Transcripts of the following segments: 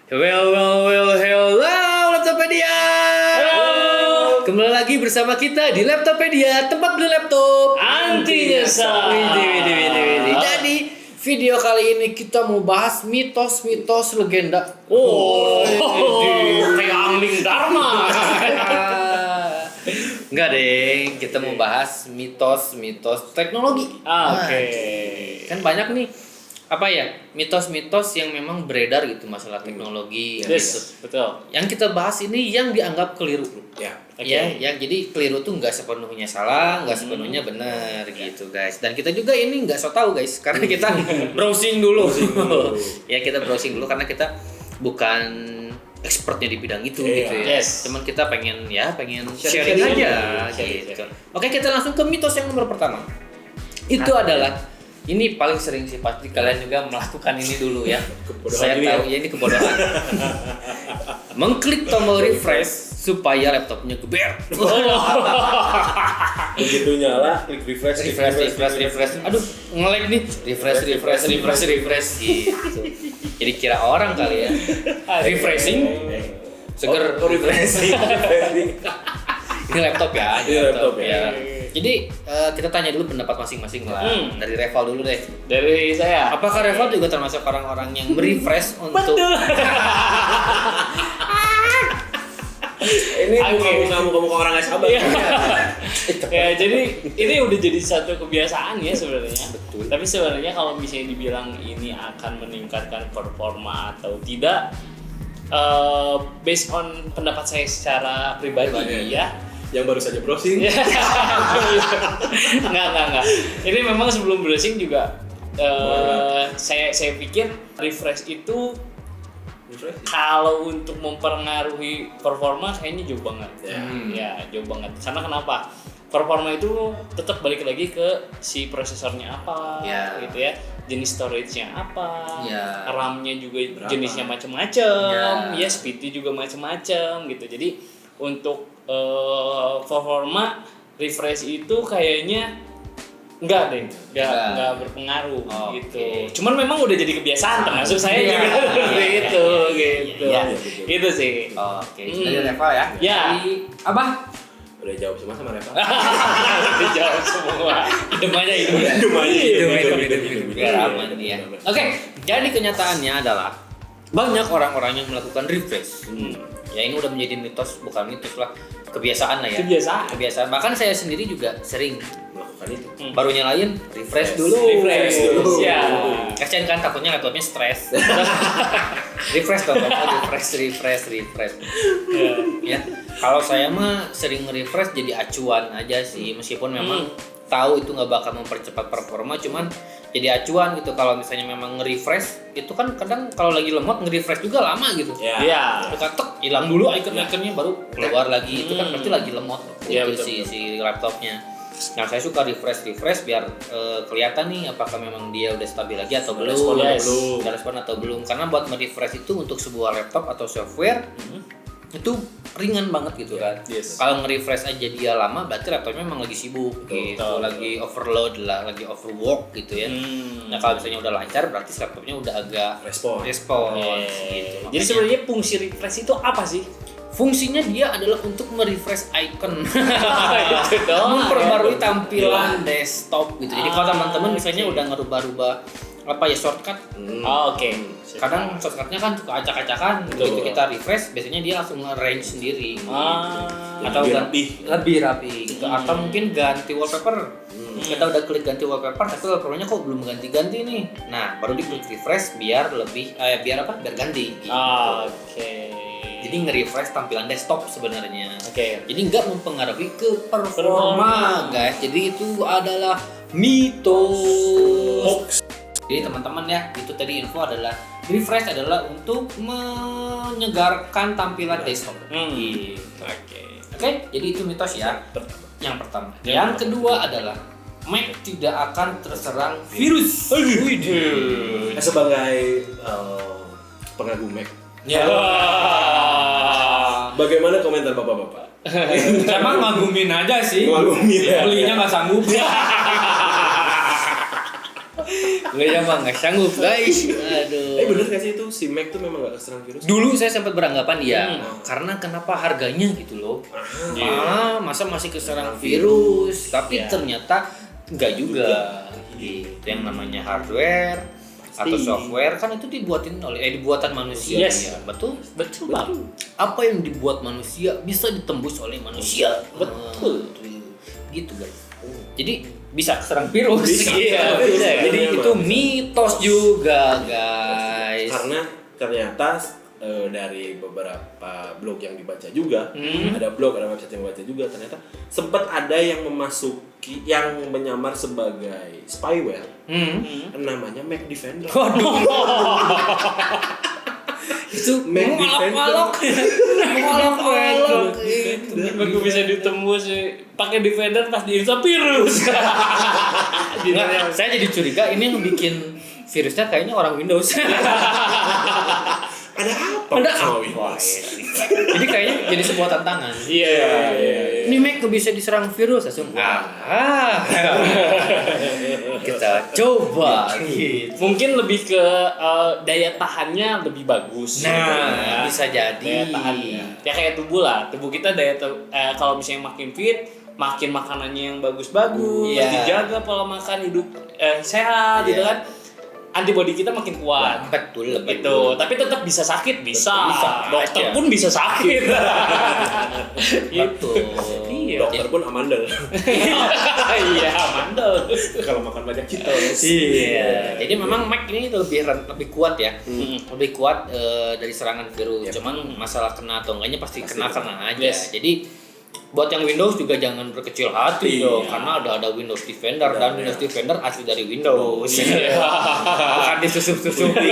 Hello Laptopedia. Halo. Kembali lagi bersama kita di Laptopedia, tempat beli laptop Anti nyesal. Widih. Jadi video kali ini kita mau bahas mitos-mitos legenda. Kayak Angling Dharma. Enggak deh, kita mau bahas mitos-mitos teknologi. Oke. Kan banyak nih mitos-mitos yang memang beredar gitu masalah teknologi. Yes, betul. Yang kita bahas ini yang dianggap keliru. Ya. Ya, yang jadi keliru tuh nggak sepenuhnya salah, nggak sepenuhnya benar gitu guys. Dan kita juga ini nggak so tahu guys, karena kita browsing dulu. Ya kita browsing dulu karena kita bukan expertnya di bidang itu gitu ya. Yes. Cuman kita pengen sharing aja gitu. Oke, kita langsung ke mitos yang nomor pertama. Itu adalah ini paling sering sih, pasti kalian juga melakukan ini dulu ya. Saya tahu ya ini kebodohan. Mengklik tombol refresh supaya laptopnya geber. Begitu nyala, klik refresh. Aduh, nge-lag nih. Refresh gitu. Jadi kira orang kali ya. Refreshing. Seger refreshing. Ini laptop ya. Ini laptop ya. Jadi kita tanya dulu pendapat masing-masing lah. Dari Reval dulu deh. Dari saya. Apakah Reval juga termasuk orang-orang yang merefresh untuk Betul. Ini muka-muka orang nggak sabar. Ya, jadi ini udah jadi satu kebiasaan ya sebenarnya. Betul. Tapi sebenarnya kalau misalnya dibilang ini akan meningkatkan performa atau tidak, based on pendapat saya secara pribadi ya. Yang baru saja browsing. Enggak. Ini memang sebelum browsing juga saya pikir refresh itu kalau untuk mempengaruhi performa kayaknya jauh banget. Ya, jauh banget. Karena kenapa? Performa itu tetap balik lagi ke si prosesornya apa, gitu ya. Jenis storage-nya apa, RAM-nya juga berapa? Jenisnya macam-macam, ya speed-nya juga macam-macam gitu. Jadi untuk performa refresh itu kayaknya enggak berpengaruh gitu. Cuman memang udah jadi kebiasaan termasuk saya juga gitu. Itu sih. Oke, dari Reval ya. Ya. Jadi, Abah Udah jawab semua sama Reva. Dijawab semua. Hidup aja. Biar aman ya. Oke, jadi kenyataannya adalah banyak orang-orang yang melakukan refresh. Ya ini udah menjadi mitos, bukan mitos lah, kebiasaan lah ya. Kebiasaan. Bahkan saya sendiri juga sering melakukan itu. Baru nyalain, refresh dulu. Ya. Kasian kan takutnya laptopnya stres. refresh. Ya. Kalau saya mah sering refresh jadi acuan aja sih, meskipun memang tahu itu nggak bakal mempercepat performa, cuman jadi acuan gitu. Kalau misalnya memang nge-refresh itu kan kadang kalau lagi lemot nge-refresh juga lama gitu. Iya. Ketek hilang dulu icon-iconnya baru keluar lagi. Itu kan berarti lagi lemot gitu si laptopnya. Nah, saya suka refresh biar kelihatan nih apakah memang dia udah stabil lagi atau belum. Udah respon atau belum. Karena buat nge-refresh itu untuk sebuah laptop atau software itu ringan banget gitu kan. Kalau nge-refresh aja dia lama berarti laptopnya memang lagi sibuk gitu, lagi overload lah, lagi overwork gitu ya. Nah, kalau misalnya udah lancar berarti laptopnya udah agak respon gitu. Jadi sebenarnya fungsi refresh itu apa sih? Fungsinya dia adalah untuk merefresh icon, memperbarui tampilan desktop gitu. Jadi kalau teman-teman misalnya udah ngerubah-rubah shortcut, kadang shortcutnya kan suka acak-acakan, begitu kita refresh biasanya dia langsung nge-range sendiri, atau lebih rapi gitu. Atau mungkin ganti wallpaper, kita udah klik ganti wallpaper, tapi wallpapernya kok belum ganti-ganti nih, nah baru diklik refresh biar ganti gitu. Jadi nge-refresh tampilan desktop sebenarnya. Jadi nggak mempengaruhi ke performa guys. Jadi itu adalah mitos. Jadi teman-teman ya, itu tadi info adalah refresh adalah untuk menyegarkan tampilan desktop. Oke, jadi itu mitos ya. Yang pertama. Yang kedua adalah Mac tidak akan terserang virus. Sebagai pengagum Mac. Ya. Bagaimana komentar bapak-bapak? Emang ngagumin aja sih. Ngagumin ya. Belinya nggak sanggup. nggak sanggup guys. Aduh. Bener gak sih itu si Mac tuh memang gak keserang virus? Dulu saya sempat beranggapan iya, karena kenapa harganya gitu loh. Masa masih keserang virus, tapi ternyata enggak juga. Gitu. Yang namanya hardware atau software kan itu dibuatan manusia. Yes. Ya. Betul Bang. Apa yang dibuat manusia bisa ditembus oleh manusia. Betul. Gitu guys. Jadi bisa keserang virus. Iya. Jadi itu mitos juga guys. Karena ternyata dari beberapa blog yang dibaca juga, ada blog, ada website yang dibaca juga, ternyata sempat ada yang yang menyamar sebagai spyware, namanya Mac Defender. Waduh. Itu Mac malok-malok itu. Gue bisa ditembus pakai Defender pas diinstal virus. Nggak, saya jadi curiga ini yang bikin virusnya kayaknya orang Windows. Ada apa? Jadi kayaknya jadi sebuah tantangan. Iya. Ini Mac bisa diserang virus langsung. Kita coba gitu. Mungkin lebih ke daya tahannya lebih bagus. Nah, bisa jadi. Daya tahannya. Ya kayak tubuh lah. Tubuh kita kalau misalnya makin fit, makin makanannya yang bagus-bagus, dijaga pola makan hidup sehat gitu kan. Antibodi kita makin kuat. Betul. Tapi tetap bisa sakit, bisa. Dokter aja. pun bisa sakit. Betul. Iya. Dokter pun amandel. Iya, mandel. Kalau makan banyak Cheetos. Iya. Jadi memang Mac ini lebih kuat ya. Lebih kuat dari serangan virus. Cuman masalah kena atau enggaknya pasti kena aja. Yes. Jadi buat yang Windows juga jangan berkecil hati dong, karena ada Windows Defender dan Windows Defender asli dari Windows. Bukan disusup-susupi.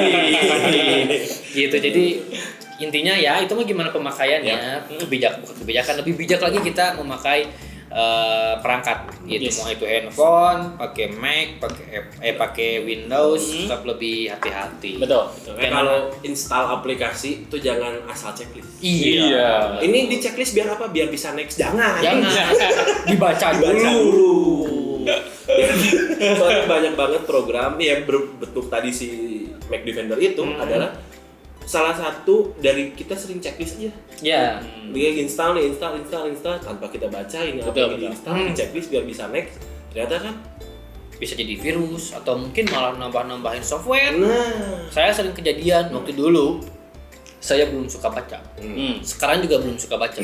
Gitu. Jadi intinya ya itu mah gimana pemakaiannya, kebijakan lebih bijak lagi kita memakai perangkat gitu. Mau itu handphone, pakai Mac, pakai Windows, tetap lebih hati-hati. Betul. Kalau install aplikasi itu jangan asal checklist. Iya. Ini di checklist biar apa? Biar bisa next. Jangan. Dibaca dulu. Soalnya banyak banget program yang berbentuk tadi si Mac Defender itu adalah salah satu dari kita sering checklist aja. Ya. Dia install tanpa kita baca ini apa yang diinstal, di checklist biar bisa next. Ternyata kan Bisa jadi virus atau mungkin malah nambah-nambahin software. nah, Saya sering kejadian waktu dulu. Saya belum suka baca. Sekarang juga belum suka baca.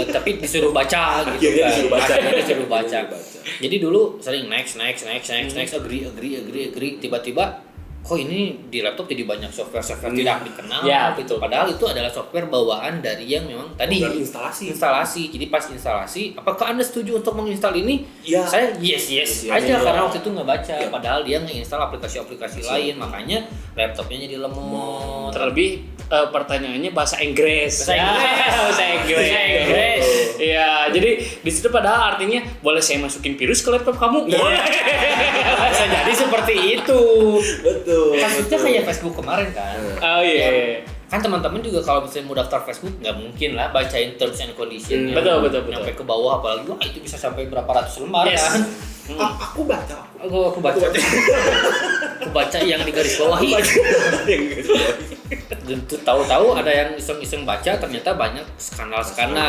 Tapi disuruh baca gitu Akhirnya kan. disuruh baca. Akhirnya disuruh baca. Jadi dulu sering next, agree, tiba-tiba kok ini di laptop jadi banyak software tidak dikenal Ya, gitu. Padahal itu adalah software bawaan dari yang memang tadi program instalasi. Jadi pas instalasi, apakah Anda setuju untuk menginstal ini? Iya. Saya yes aja iya. karena waktu itu nggak baca. Iya. Padahal dia nge-install aplikasi-aplikasi lain, makanya laptopnya jadi lemot. Terlebih pertanyaannya bahasa Inggris. Bahasa Inggris. Iya, jadi di situ padahal artinya boleh saya masukin virus ke laptop kamu? Boleh. Bisa jadi seperti itu. Betul. Kasusnya kayak Facebook kemarin kan. Oh iya. Kan teman-teman juga kalau misalnya mau daftar Facebook nggak mungkin lah bacain terms and condition-nya. Betul. Sampai ke bawah apalagi wah itu bisa sampai berapa ratus lembar Yes. kan. Aku baca. Aku baca. Aku baca yang di garis bawahi. Tentu tahu-tahu ada yang iseng-iseng baca ternyata banyak skandal di sana.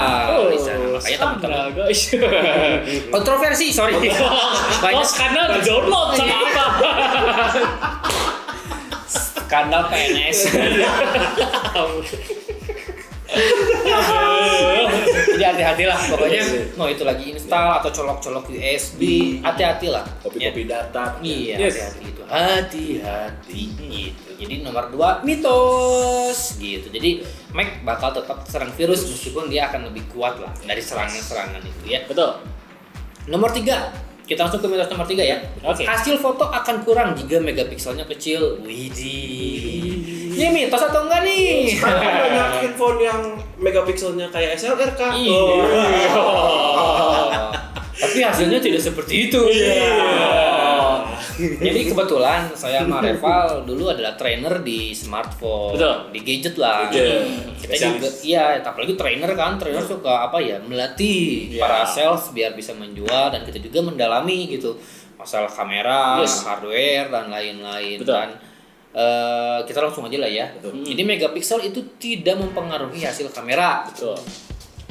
Makanya teman-teman guys. kontroversi, sorry. Banyak skandal di-download sama apa? Skandal PNS. Jadi hati-hatilah pokoknya mau itu lagi install atau colok-colok USB, hati-hatilah. Kopi-kopi data. Iya, hati-hati itu. Hati-hati gitu. Jadi nomor 2 mitos gitu. Jadi Mac bakal tetap serang virus meskipun dia akan lebih kuat lah dari serangan-serangan itu ya. Betul. Nomor 3, kita langsung ke mitos nomor 3 ya. Oke. Hasil foto akan kurang jika megapikselnya kecil. Widih. Ini mitos atau enggak nih? Sekarang banyak handphone yang megapikselnya kayak SLR kan? Iya. Tapi hasilnya tidak seperti itu. Jadi kebetulan saya sama Reval dulu adalah trainer di smartphone, Betul. di gadget lah. Kita juga, iya, apalagi trainer suka apa ya, melatih para sales biar bisa menjual dan kita juga mendalami gitu. masalah kamera, Yes. hardware dan lain-lain. Betul. Dan kita langsung aja lah ya. Jadi megapiksel itu tidak mempengaruhi hasil kamera. Betul.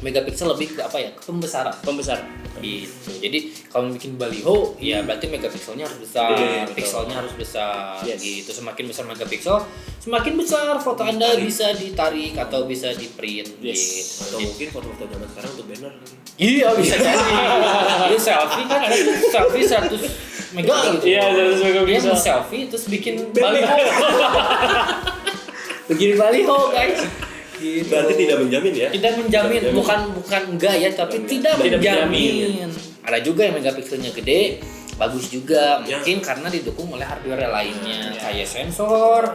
Megapiksel lebih ke apa ya? Ke pembesaran. Pembesaran. Gitu. Jadi kalau bikin baliho, ya berarti megapikselnya harus besar, Betul. pikselnya harus besar. Yes. Gitu. Semakin besar megapiksel, semakin besar foto Anda bisa ditarik atau bisa di print. Yes. Gitu. Atau mungkin foto-foto zaman sekarang untuk banner lagi. Iya bisa jadi. Dia selfie kan ada tuh selfie 100 mega gitu. Iya, 100 megapiksel. Dia selfie terus bikin baliho. Bikin baliho guys. Gitu. Berarti tidak menjamin ya? Tidak menjamin, Tidak bukan enggak ya, tapi tidak menjamin. Ada juga yang megapikselnya gede, bagus juga. Ya. Mungkin karena didukung oleh hardware lainnya, kayak sensor,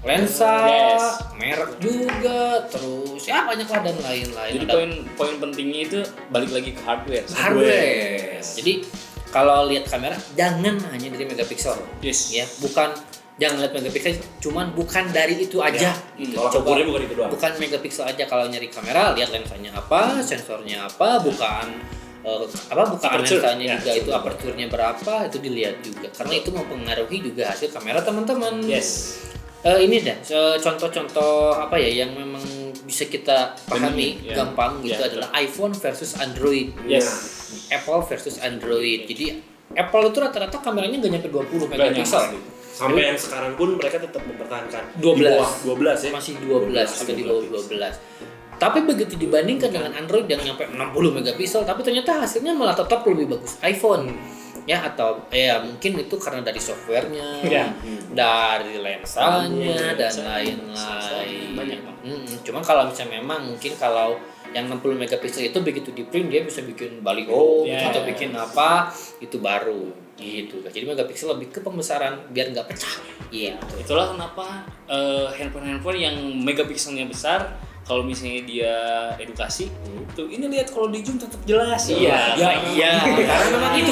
lensa, Yes. merek juga, terus ya banyak lah dan lain-lain. Jadi Ada poin pentingnya itu balik lagi ke hardware. hardware. Jadi kalau lihat kamera jangan hanya dari megapiksel. Yes. Ya, jangan lihat megapiksel, cuman bukan dari itu aja. Gitu. Kalau Coba ukurnya bukan itu doang. bukan megapiksel aja, kalau nyari kamera lihat lensanya apa, sensornya apa, bukan Aperture. lensanya Ya, juga itu aperturnya berapa, itu dilihat juga karena itu mempengaruhi juga hasil kamera teman-teman. Yes. Ini dah contoh-contoh apa ya yang memang bisa kita pahami Ya. gampang gitu Ya. adalah iPhone versus Android. Yes. Apple versus Android. Jadi Apple itu rata-rata kameranya nggak nyampe 20 Nggak megapiksel. nyampe. Sampai yang sekarang pun mereka tetap mempertahankan 12. di bawah 12 ya. Masih 12 atau di bawah 12. Tapi begitu dibandingkan dengan Android yang nyampe 60 megapiksel, tapi ternyata hasilnya malah tetap lebih bagus iPhone. Ya atau ya mungkin itu karena dari softwarenya, Ya. dari lensanya dan Banyak, lain-lain. Bang. Cuman kalau misalnya memang mungkin kalau yang 60 megapiksel itu begitu di print dia bisa bikin baliho Ya. atau bikin apa itu baru gitu. Jadi megapiksel lebih ke pembesaran biar nggak pecah. Iya. Itulah kenapa handphone yang megapikselnya besar, kalau misalnya dia edukasi, tuh ini lihat kalau di zoom tetap jelas. Iya. Karena memang itu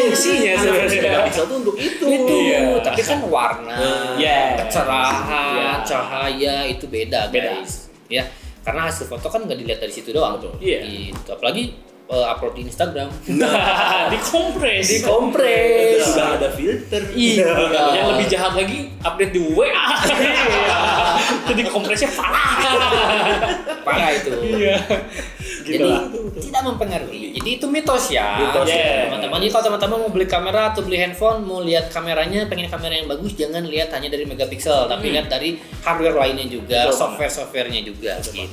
fungsinya sebenarnya. Megapiksel tuh untuk itu. Iya. Tapi kan warna, Iya. kecerahan, Iya. cahaya itu beda, Beda. guys. Ya, karena hasil foto kan nggak dilihat dari situ doang. Betul. Iya. Gitu. Apalagi upload di Instagram. Dikompres. Dikompres. Sudah ada filter. Iya. Yang lebih jahat lagi update di WA. Itu dikompresnya parah. Parah itu. Iya. Jadi tidak mempengaruhi. Jadi itu mitos ya. Mitos, ya. Teman-teman, jadi kalau teman-teman mau beli kamera atau beli handphone, mau lihat kameranya, pengen kamera yang bagus, jangan lihat hanya dari megapiksel, tapi lihat dari hardware lainnya juga, software-softwarenya juga. Gitu.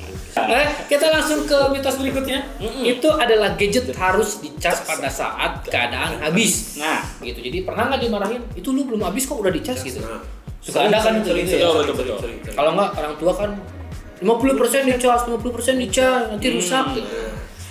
Kita langsung ke mitos berikutnya. Itu adalah gadget harus dicas pada saat keadaan habis. Nah, Gitu. Jadi pernah nggak dimarahin? Itu lu belum habis kok udah dicas gitu. Nah, Suka ada kan itu gitu ya. betul. Kalau nggak orang tua kan 50% dicas, 50% dicas, nanti rusak gitu.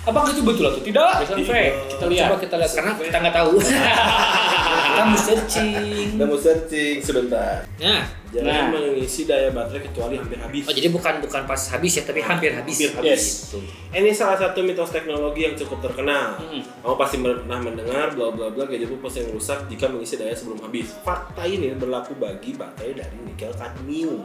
Apakah itu betul atau tidak? Bisa fake. Kita lihat. Coba kita lihat karena kita nggak tahu. Kita mau searching. Kita mau searching sebentar. Nah, Jangan mengisi daya baterai kecuali hampir habis. jadi bukan pas habis ya, tapi hampir habis. Hampir habis. Yes. Gitu. Ini salah satu mitos teknologi yang cukup terkenal. Kamu pasti pernah mendengar bla bla bla gadget pasti yang rusak jika mengisi daya sebelum habis. Fakta ini berlaku bagi baterai dari nikel kadmium,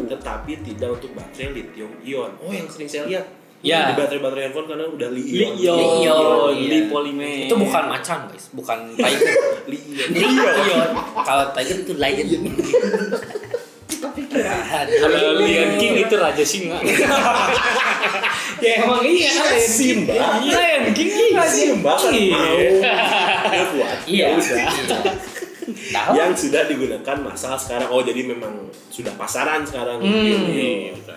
tetapi tidak untuk baterai lithium ion. Oh, yang sering saya lihat. Ya. Di baterai handphone karena udah li-ion. Li-ion, iya. Lipolymer. Itu bukan macan guys, bukan tiger. Li-ion. Lion. Kalau tiger itu lion. Kalau Lion King itu raja singa. Ya emang iya Simba. Lion King itu raja Simba kan mau. Dia kuat. Iya. Tahu? Yang sudah digunakan massal sekarang. Oh, jadi memang sudah pasaran sekarang.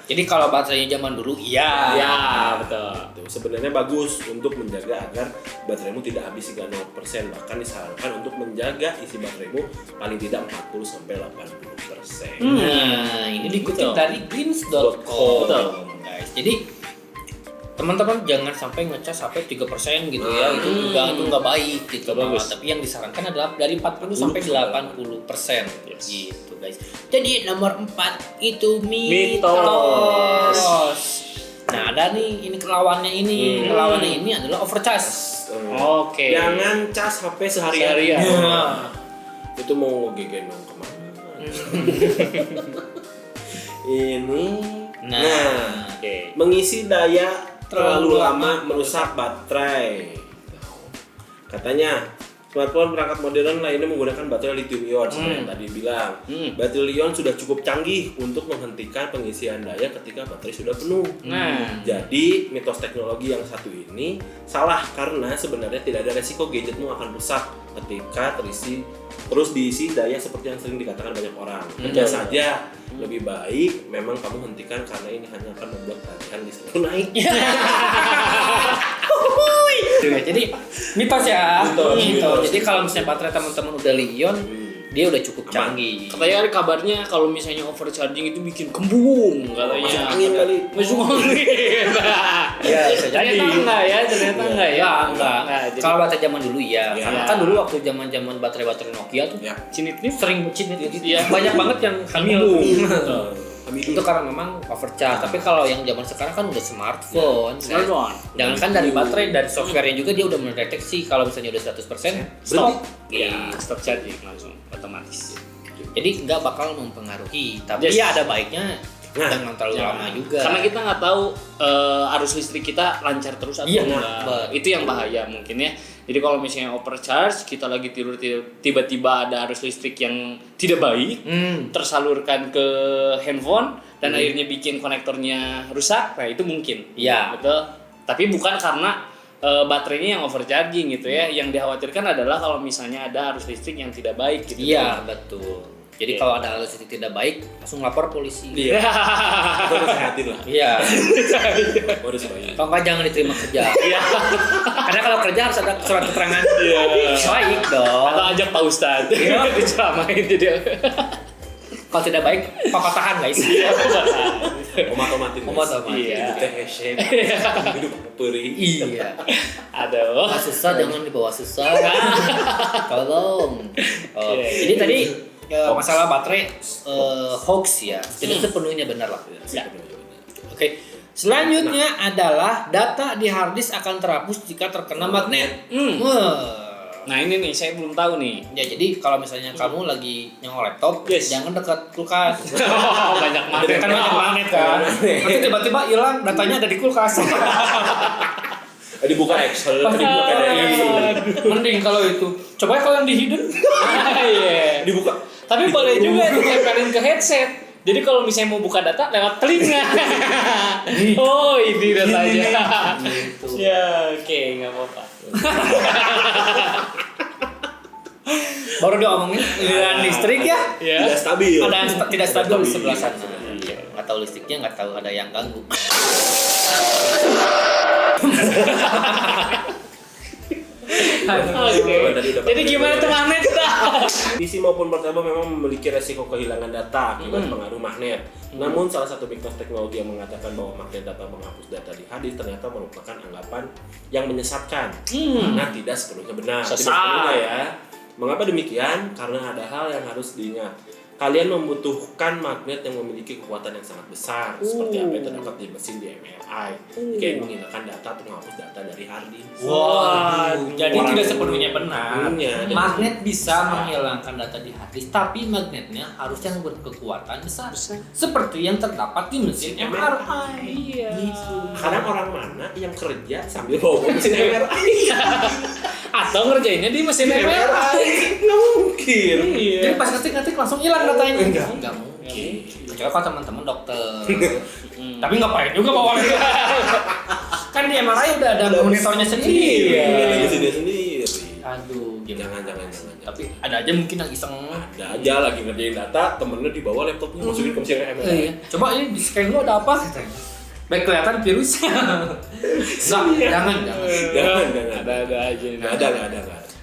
Jadi kalau baterainya zaman dulu, iya. Ya, betul. Tuh, sebenarnya bagus untuk menjaga agar bateraimu tidak habis hingga 0%. Bahkan disarankan untuk menjaga isi bateraimu paling tidak 40 sampai 80%. Nah, ini dikutip Betul. dari greens.com. Betul. Guys. Jadi teman-teman jangan sampai ngecas sampai 3% gitu ya. Itu enggak baik gitu. Nggak bagus. Tapi yang disarankan adalah dari 40 sampai 80%. Yes. Gitu, guys. Jadi nomor 4 itu Mitos. mitos. Nah, ada nih ini kelawannya ini. Kelawannya ini adalah overcharge. Oke. Jangan cas HP seharian. Seharian. Nah, Itu mau ngegendong kemana? Ini. Nah. Oke. Mengisi daya terlalu lama merusak baterai. Katanya Smartphone perangkat modern lainnya menggunakan baterai lithium ion seperti yang tadi bilang. Baterai ion sudah cukup canggih untuk menghentikan pengisian daya ketika baterai sudah penuh. Jadi mitos teknologi yang satu ini salah karena sebenarnya tidak ada resiko gadgetmu akan rusak ketika terus diisi daya seperti yang sering dikatakan banyak orang. Kerja saja. Lebih baik memang kamu hentikan karena ini hanya akan membuat tagihan listrikmu naik. Jadi mitos ya. Mitos. Jadi kalau misalnya baterai teman-teman udah Lion, dia udah cukup canggih. Katanya kabarnya kalau misalnya overcharging itu bikin kembung katanya. Masuk angin kali. Masuk angin. Ya, bisa jadi. Ternyata enggak ya. Enggak. Jadi Kalau baterai zaman dulu ya. Karena kan dulu waktu zaman-zaman baterai Nokia tuh cinit-cinit sering cinit gitu. Iya. Banyak banget yang hamil. Itu Itu karena memang overcharge. Tapi kalau yang zaman sekarang kan udah smartphone. Jangan kan dari baterai dan softwarenya juga dia udah mendeteksi kalau misalnya udah 100% stop. Stop charging langsung otomatis. Jadi nggak bakal mempengaruhi. Tapi ya ada baiknya jangan terlalu lama juga. Karena kita nggak tahu arus listrik kita lancar terus atau enggak. Itu yang bahaya mungkin ya. Jadi kalau misalnya overcharge, kita lagi tidur tiba-tiba ada arus listrik yang tidak baik, tersalurkan ke handphone dan akhirnya bikin konektornya rusak, nah itu mungkin. Iya. Betul. Tapi bukan karena baterainya yang overcharging gitu ya. Yang dikhawatirkan adalah kalau misalnya ada arus listrik yang tidak baik gitu. Iya, betul. Jadi kalau ada arus listrik tidak baik, langsung lapor polisi. Iya. Itu harus sehatin lah. Iya. Harus baik. Kalau nggak jangan diterima kerja. Iya. Karena kalau kerja harus ada surat keterangan. Baik dong. Atau ajak Pak Ustadz. Iya. Diceramain jadi. Kalau tidak baik, papa tahan guys. Iya. Omat-omatin. Iya. Itu teh shape. Hidup perih. Iya. Aduh. Susah jangan dibawa susah. Tolong. Jadi tadi masalah baterai hoax ya. Tidak sepenuhnya benar lah. Oke. Selanjutnya adalah data di hard disk akan terhapus jika terkena magnet. Nah ini nih saya belum tahu nih. Ya jadi kalau misalnya kamu lagi nyongol laptop, jangan dekat kulkas. Banyak magnet. Kan banyak magnet kan. Nanti tiba-tiba hilang datanya ada di kulkas. Dibuka Excel, dibuka PDF. Mending kalau itu. Coba kalau yang di hidden. Iya. Dibuka. Tapi boleh juga ditempelin ke headset. Jadi kalau misalnya mau buka data lewat telinga. Oh ini datanya. Ya oke nggak apa-apa. Baru diomongin aliran listrik ya. Tidak stabil. Ada yang tidak stabil di sebelah sana. Nggak tahu listriknya, nggak tahu ada yang ganggu. Jadi gimana tuh magnet kita? PC maupun portable memang memiliki resiko kehilangan data akibat pengaruh magnet. Namun salah satu mitos teknologi yang mengatakan bahwa magnet dapat menghapus data di hard disk ternyata merupakan anggapan yang menyesatkan. Karena tidak sepenuhnya benar. Tidak sepenuhnya ya. Mengapa demikian? Karena ada hal yang harus diingat. Kalian membutuhkan magnet yang memiliki kekuatan yang sangat besar, seperti apa yang terdapat di mesin di MRI, jika menghilangkan data atau menghapus data dari hard disk. Jadi tidak sepenuhnya benar. Magnet bisa Bisa. menghilangkan data di hard disk, tapi magnetnya harus yang berkekuatan besar. Seperti yang terdapat di mesin MRI. Gitu. Kadang orang mana yang kerja sambil bawa mesin MRI? Atau ngerjainnya di mesin MRI? Nggak mungkin. Jadi pas ngetik langsung hilang datanya. Enggak mungkin. Kecuali kalau teman-teman dokter. Tapi ngapain juga bawa laptop. Kan di MRI udah ada monitornya sendiri. Ada mesinnya sendiri. Aduh, gimana? Jangan. Tapi ada aja mungkin yang iseng. Ada aja lagi ngerjain data, temennya dibawa laptopnya masukin ke mesin MRI. Coba ini di scan lu ada apa? Baik kelihatan virusnya. Jangan. Ada aja. Nggak ada.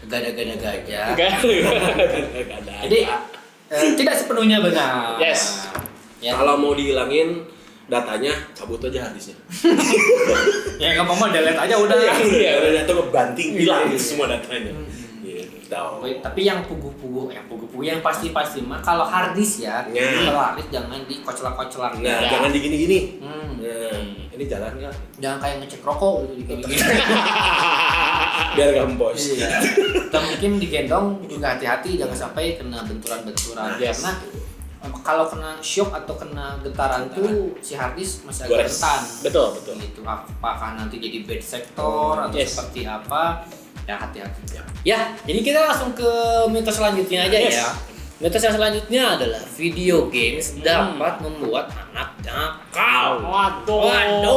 Gada-gada aja. Enggak. Jadi tidak sepenuhnya benar. Yes. Ya. Kalau mau dihilangin datanya, cabut aja hard disknya. Ya nggak apa-apa, delete aja udah. Iya, udah data ngebanting hilang semua datanya. Tapi yang pugu-pugu yang pasti mah kalau hard disk ya, kalau hard disk jangan dikoclak-koclak. Nah, jangan digini-gini. Ini jalan nggak? Jangan kayak ngecek rokok gitu digini. Biar gambos. Iya. Dan mungkin digendong juga hati-hati, jangan sampai kena benturan-benturan. Karena kalau kena shock atau kena getaran tuh si hard disk masih agak rentan. Betul. Gitu. Apakah nanti jadi bad sector atau seperti apa? Ya hati-hati. Ya, jadi kita langsung ke mitos selanjutnya aja ya. Mitos yang selanjutnya adalah video games dapat membuat anak nakal. Waduh.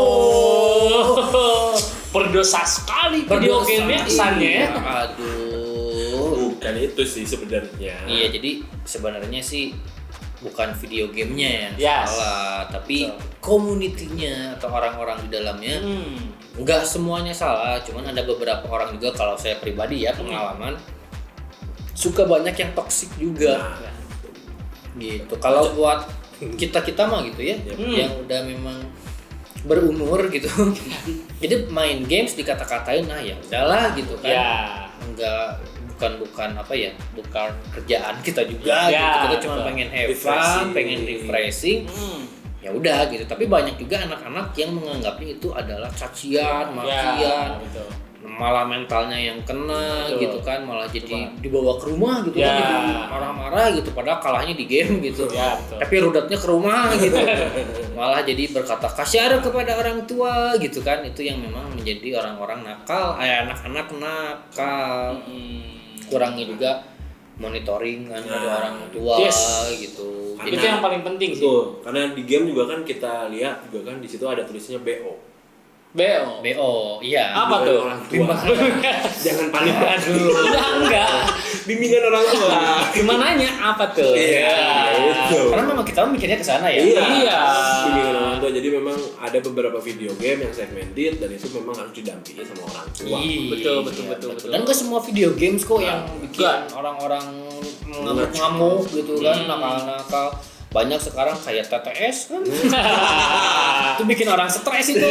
Berdosa sekali video game kesannya. Aduh. Bukan itu sih sebenarnya. Iya, jadi sebenarnya sih bukan video gamenya yang salah, tapi komunitinya atau orang-orang di dalamnya. Nggak semuanya salah, cuman ada beberapa orang juga, kalau saya pribadi ya pengalaman suka banyak yang toksik juga. Gitu. Kalau buat kita mah gitu ya, yang udah memang berumur gitu. Jadi main games dikata-katain, nah ya udahlah gitu kan. Bukan apa ya, bukan kerjaan kita juga gitu. Kita cuma pengen have fun, pengen refreshing. Ya udah gitu. Tapi banyak juga anak-anak yang menganggapnya itu adalah cacian, makian. Malah mentalnya yang kena gitu kan, malah jadi dibawa ke rumah gitu kan, jadi marah-marah gitu, padahal kalahnya di game gitu. Tapi rudatnya ke rumah gitu. Malah jadi berkata kasar kepada orang tua gitu kan. Itu yang memang menjadi orang-orang nakal, anak-anak nakal. Kurangnya juga monitoring kan dari orang tua gitu. Jadi itu yang paling penting sih. Karena di game juga kan kita lihat juga kan di situ ada tulisnya BO. BO, iya. Apa tuh? Jangan panik. Aduh. Enggak. Bimbingan orang tua. Gimananya apa tuh? Itu. Karena memang kita mikirnya ke sana ya. Iya. Bimbingan orang tua. Jadi memang ada beberapa video game yang segmented dan itu memang harus didampingi sama orang tua. Betul. Dan gak semua video games kok yang bikin orang-orang ngamuk gitu kan, nakal-nakal. Banyak sekarang kayak TTS kan. Itu bikin orang stres itu.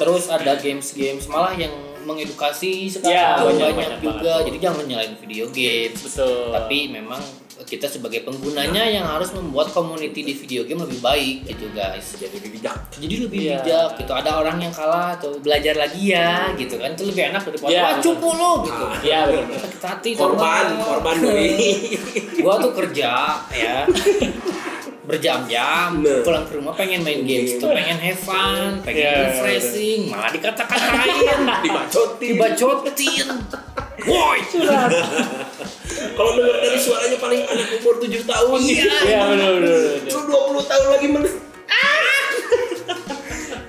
Terus ada games malah yang mengedukasi sekarang banyak juga. Jadi jangan nyalain video games. Betul. Tapi memang kita sebagai penggunanya yang harus membuat community di video game lebih baik gitu guys. Jadi lebih bijak. Jadi lebih bijak gitu. Ada orang yang kalah atau belajar lagi ya gitu kan. Itu lebih enak daripada wah cupu lo gitu. Iya benar. Sakit hati Korban dari. Gua tuh kerja ya. Berjam-jam pulang ke rumah pengen main games tuh, pengen have fun, pengen refreshing, malah dikata-katain, dibacotin. Woi, curhat. Kalau dengar dari suaranya paling anak umur 7 tahun. Iya benar. Lu 20 tahun lagi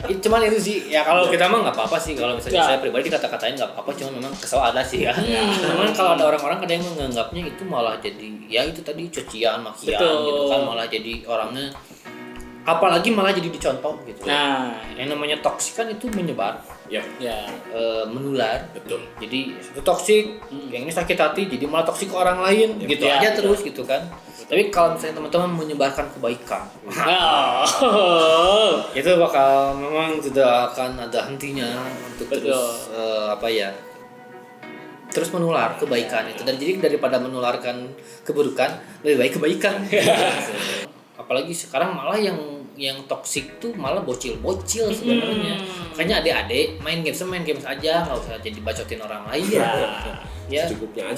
Cuman itu sih ya, kalau kita mah nggak apa-apa sih, kalau misalnya saya pribadi kata-katain nggak apa-apa, cuman memang kesel ada sih ya. Cuman kalau ada orang-orang ada yang menganggapnya itu malah jadi ya itu tadi cucian, makian gitu kan, malah jadi orangnya apalagi malah jadi dicontoh gitu. Nah, yang namanya toksik kan itu menyebar. Menular. Betul. Jadi itu toksik, yang ini sakit hati jadi malah toksik ke orang lain gitu aja terus gitu kan. Tapi kalau misalnya teman-teman menyebarkan kebaikan, itu bakal memang tidak akan ada hentinya untuk terus terus menular kebaikan itu. Dan jadi daripada menularkan keburukan, lebih baik kebaikan. Apalagi sekarang malah yang toksik tuh malah bocil-bocil sebenarnya. Makanya adik-adik main games aja, nggak usah jadi bacotin orang lain. Ya, Secukupnya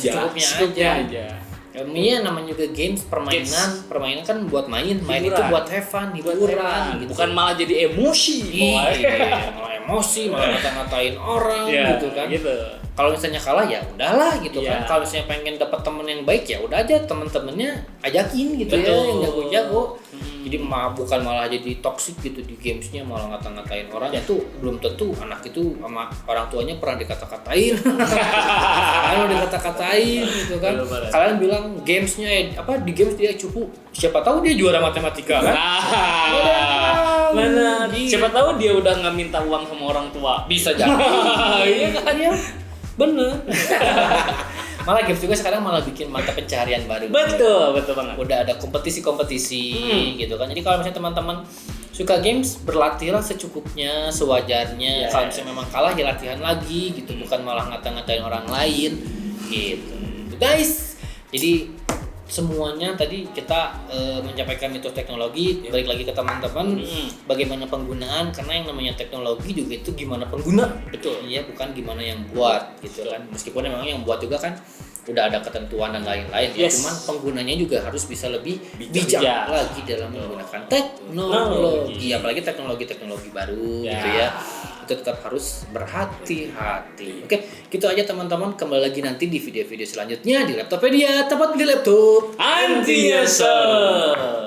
aja. Iya, namanya juga games, permainan kan buat main itu buat have fun, hiburan gitu. Bukan malah jadi emosi. Malah emosi, malah ngata-ngatain orang gitu kan. Gitu. Kalau misalnya kalah ya udahlah gitu kan. Kalau misalnya pengen dapat temen yang baik ya udah aja temen-temennya ajakin gitu. Ya yang jago-jago. Jadi bukan malah jadi toksik gitu di gamesnya, malah ngata-ngatain orang. Ya tuh belum tentu anak itu sama orang tuanya pernah dikata-katain. Kalau dikata-katain gitu kan. Kalian bilang gamesnya di games dia cupu. Siapa tahu dia juara matematika kan? Mana? Siapa tahu dia udah nggak minta uang sama orang tua. Bisa jadi. Iya kan ya. Bener. Malah games juga sekarang malah bikin mata pencaharian baru. Betul banget. Udah ada kompetisi gitu kan. Jadi kalau misalnya teman-teman suka games, berlatihlah secukupnya, sewajarnya. Kalau misalnya memang kalah ya latihan lagi gitu, bukan malah ngata-ngatain orang lain gitu. Guys, jadi semuanya tadi kita menyampaikan mitos teknologi. Balik lagi ke teman-teman, bagaimana penggunaan, karena yang namanya teknologi juga itu gimana pengguna. Betul. Iya, bukan gimana yang buat gitu kan. Meskipun memang yang buat juga kan udah ada ketentuan dan lain-lain ya. Cuman penggunanya juga harus bisa lebih bijak lagi dalam menggunakan teknologi, apalagi teknologi baru gitu ya. Itu tetap harus berhati-hati. Oke, gitu aja teman-teman. Kembali lagi nanti di video-video selanjutnya di Laptopedia, tempat beli laptop anti nyasar.